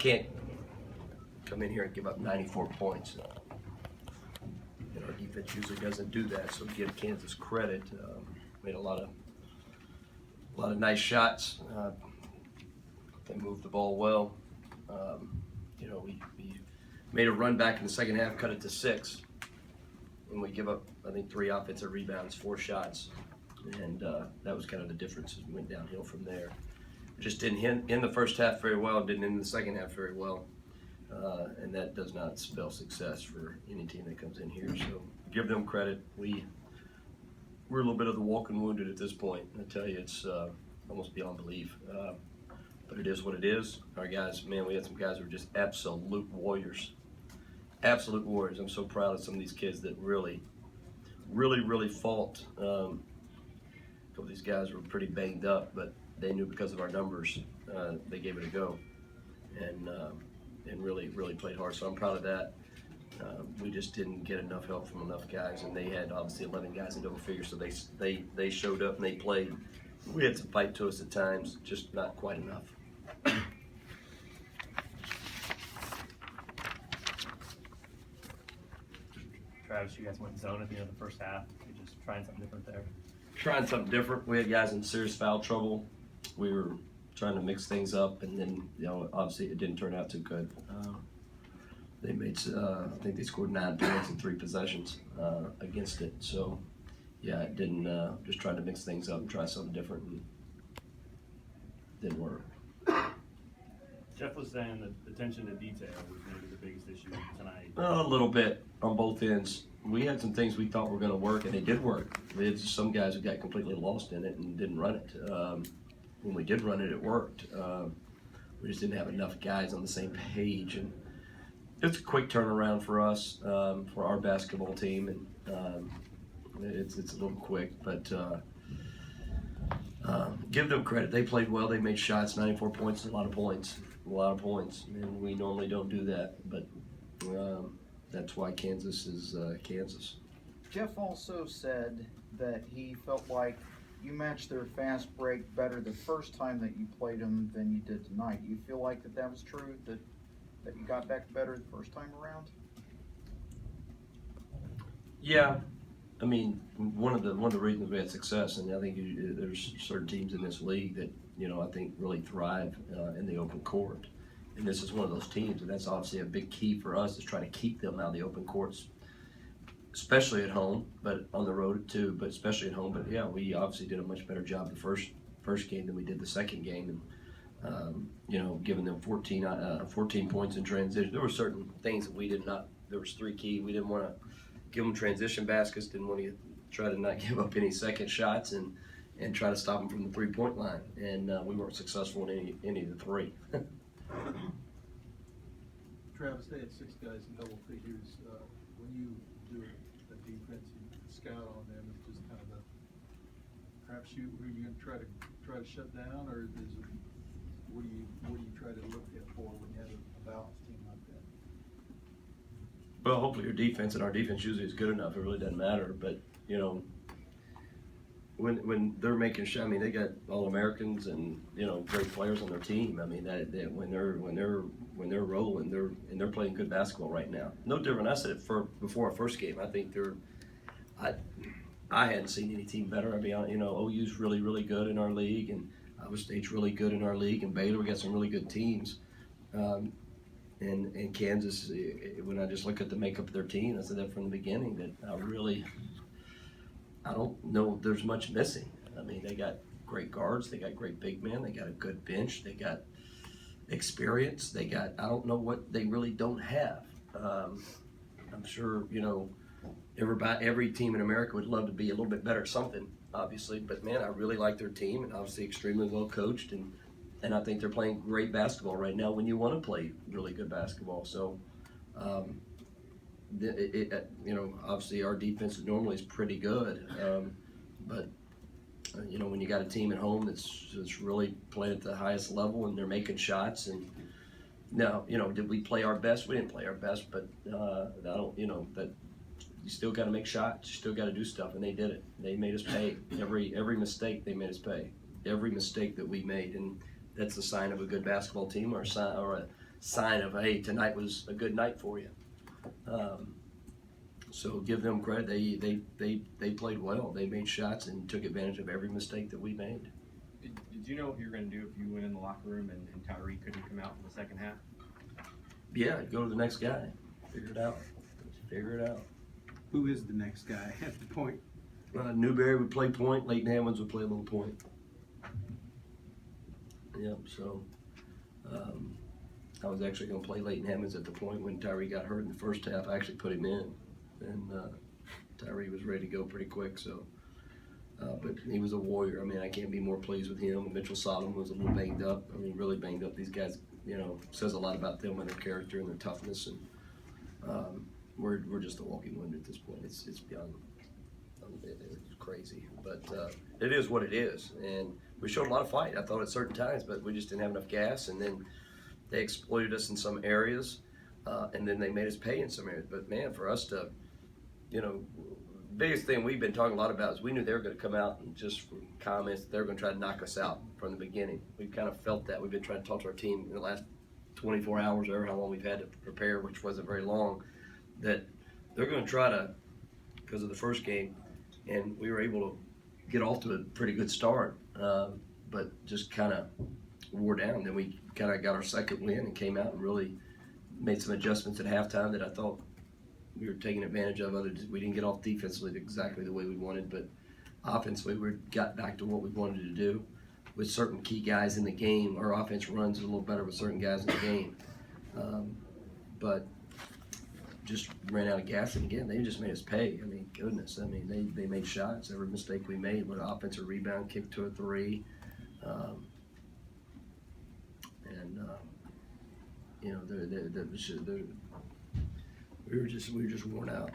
can't come in here and give up 94 points. And our defense usually doesn't do that, so give Kansas credit. Made a lot of nice shots. They moved the ball well. You know, we made a run back in the second half, cut it to 6. And we give up, I think, 3 offensive rebounds, 4 shots. And that was kind of the difference as we went downhill from there. Just didn't end the first half very well, didn't end the second half very well. And that does not spell success for any team that comes in here. So give them credit. We're a little bit of the walking wounded at this point. I tell you, it's almost beyond belief. But it is what it is. Our guys, man, we had some guys who were just absolute warriors. Absolute warriors. I'm so proud of some of these kids that really fought. A couple of these guys were pretty banged up, but they knew because of our numbers, they gave it a go, and really played hard. So I'm proud of that. We just didn't get enough help from enough guys, and they had obviously 11 guys in double figures, so they showed up and they played. We had some fight to us at times, just not quite enough. Travis, you guys went zone at the end of the first half. You're just trying something different there. Trying something different. We had guys in serious foul trouble. We were trying to mix things up, and then, you know, obviously it didn't turn out too good. They made, I think they scored 9 points in 3 possessions against it. So, yeah, it didn't. Just trying to mix things up and try something different, and didn't work. Jeff was saying that attention to detail was maybe the biggest issue tonight. A little bit on both ends. We had some things we thought were going to work, and they did work. We had some guys who got completely lost in it and didn't run it. When we did run it, it worked. We just didn't have enough guys on the same page, and it's a quick turnaround for us, for our basketball team, and it's a little quick, but give them credit. They played well. They made shots. 94 points is a lot of points. And we normally don't do that, but that's why Kansas is Kansas. Jeff also said that he felt like you matched their fast break better the first time that you played them than you did tonight. Do you feel like that was true, that you got back better the first time around? Yeah, I mean, one of the reasons we had success, and I think there's certain teams in this league that, you know, I think really thrive in the open court, and this is one of those teams, and that's obviously a big key for us is try to keep them out of the open courts, especially at home, but on the road too, but especially at home. But yeah, we obviously did a much better job the first game than we did the second game, and you know, giving them 14 points in transition. There were certain things that we did not. There was 3 key. We didn't want to give them transition baskets. Didn't want to try to not give up any second shots and try to stop them from the 3-point line. And we weren't successful in any of the 3. Travis, they had 6 guys in double figures. When you do a defensive scout on them, it's just kind of perhaps who are you going to try to shut down, or what do you try to look at for when you have a balanced team like that? Well, hopefully your defense, and our defense usually is good enough. It really doesn't matter. But, you know, when they're making shots, I mean, they got All-Americans and, you know, great players on their team. I mean, that when they're rolling, they're playing good basketball right now. No different. I said it before our first game. I think I hadn't seen any team better. I mean, you know, OU's really good in our league, and Iowa State's really good in our league, and Baylor, we got some really good teams. And Kansas, when I just look at the makeup of their team, I said that from the beginning, that I don't know if there's much missing. I mean, they got great guards, they got great big men, they got a good bench, they got experience, I don't know what they really don't have. I'm sure, you know, every team in America would love to be a little bit better at something, obviously, but man, I really like their team, and obviously extremely well coached, and I think they're playing great basketball right now when you want to play really good basketball. So, you know, obviously our defense normally is pretty good, but you know, when you got a team at home that's really playing at the highest level and they're making shots, and now, you know, did we play our best? We didn't play our best, but I don't, you know, that you still got to make shots, you still got to do stuff, and they did it. They made us pay every mistake. They made us pay every mistake that we made, and that's the sign of a good basketball team, or a sign of, hey, tonight was a good night for you. So give them credit. They played well. They made shots and took advantage of every mistake that we made. Did you know what you were going to do if you went in the locker room and Tyree couldn't come out in the second half? Yeah, go to the next guy. Figure it out. Figure it out. Who is the next guy at the point? Newberry would play point. Leighton Hammonds would play a little point. Yep. So I was actually going to play Leighton Hammonds at the point when Tyree got hurt in the first half. I actually put him in, and Tyree was ready to go pretty quick. So, but he was a warrior. I mean, I can't be more pleased with him. Mitchell Solomon was a little banged up. I mean, really banged up. These guys, you know, says a lot about them and their character and their toughness. And we're just a walking wound at this point. It's beyond. It's crazy, but it is what it is, and we showed a lot of fight. I thought at certain times, but we just didn't have enough gas, and then they exploited us in some areas, and then they made us pay in some areas. But man, for us to, you know, biggest thing we've been talking a lot about is we knew they were going to come out and just from comments they were going to try to knock us out from the beginning. We kind of felt that. We've been trying to talk to our team in the last 24 hours, or how long we've had to prepare, which wasn't very long, that they're going to try to, because of the first game. And we were able to get off to a pretty good start, but just kind of wore down. Then we kind of got our second win and came out and really made some adjustments at halftime that I thought we were taking advantage of. We didn't get off defensively exactly the way we wanted, but offensively we got back to what we wanted to do with certain key guys in the game. Our offense runs a little better with certain guys in the game, but just ran out of gas, and again, they just made us pay. I mean, goodness, I mean, they made shots. Every mistake we made, with an offensive rebound, kick to a three, you know, we were just worn out.